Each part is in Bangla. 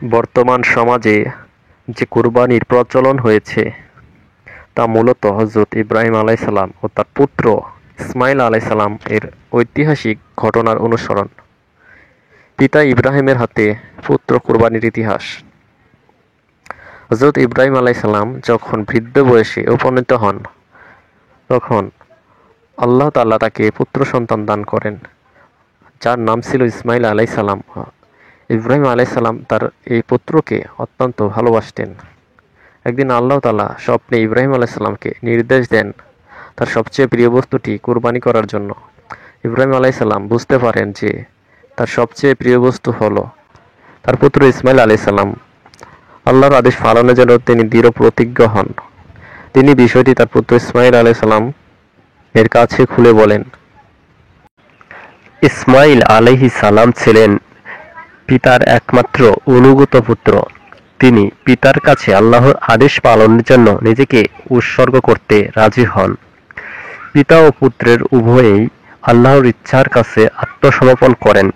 বর্তমান সমাজে যে কুরবানির প্রচলন হয়েছে তা মূলত হযরত ইব্রাহিম আলাইহিসসালাম ও তার পুত্র ইসমাঈল আলাইহিসসালাম এর ঐতিহাসিক ঘটনার অনুসরণ। পিতা ইব্রাহিমের হাতে পুত্র কুরবানির ইতিহাস। হযরত ইব্রাহিম আলাইহিসসালাম যখন বৃদ্ধ বয়সে উপনীত হন তখন আল্লাহ তাআলা তাকে পুত্র সন্তান দান করেন, যার নাম ছিল ইসমাঈল আলাইহিসসালাম। ইব্রাহিম আলাইহিসসালাম তার এই পুত্রকে অত্যন্ত ভালোবাসতেন। একদিন আল্লাহ তাআলা স্বপ্নে ইব্রাহিম আলাইহিসসালামকে নির্দেশ দেন তার সবচেয়ে প্রিয় বস্তুটি কুরবানি করার জন্য। ইব্রাহিম আলাইহিসসালাম বুঝতে পারেন যে তার সবচেয়ে প্রিয় বস্তু হলো তার পুত্র ইসমাঈল আলাইহিসসালাম। আল্লাহর আদেশ পালনের জন্য তিনি দৃঢ় প্রতিজ্ঞ হন। তিনি বিষয়টি তার পুত্র ইসমাঈল আলাইহিসসালাম এর কাছে খুলে বলেন। ইসমাঈল আলাইহিসসালাম ছিলেন পিতার একমাত্র অনুগত পুত্র। তিনি পিতার কাছে আল্লাহর আদেশ পালনের জন্য নিজেকে উৎসর্গ করতে রাজি হন। পিতা ও পুত্রের উভয়েই আল্লাহর ইচ্ছার কাছে আত্মসমর্পণ করেন।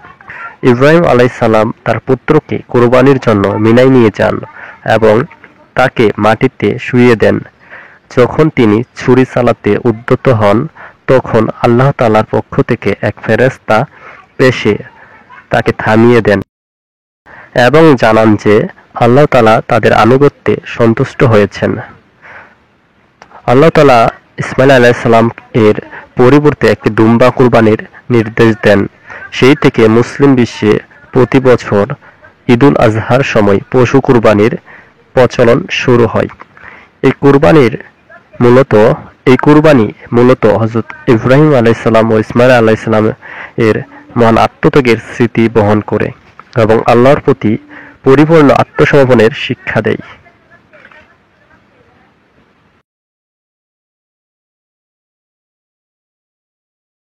ইব্রাহিম আলাইহিসসালাম তার পুত্রকে কুরবানির জন্য মিনায় নিয়ে যান এবং তাকে মাটিতে শুইয়ে দেন। যখন তিনি ছুরি চালাতে উদ্যত হন তখন আল্লাহ তাআলার পক্ষ থেকে এক ফেরেশতা এসে তাকে থামিয়ে দেন এবং জানান যে আল্লাহ তাআলা তাদের আনুগত্যে সন্তুষ্ট হয়েছেন। আল্লাহ তাআলা ইসমাঈল আলাইহিসসালাম এর পরিবর্তে একটি দুম্বা কুরবানির নির্দেশ দেন। সেই থেকে মুসলিম বিশ্বে প্রতি বছর ঈদুল আজহার সময় পশু কুরবানির প্রচলন শুরু হয়। এই কুরবানি মূলত হযরত ইব্রাহিম আলাইহিসসালাম ও ইসমাঈল আলাইহিসসালাম এর মহান আত্মত্যাগের স্মৃতি বহন করে এবং আল্লাহর প্রতি পরিপূর্ণ আত্মসমর্পণের শিক্ষা দেয়।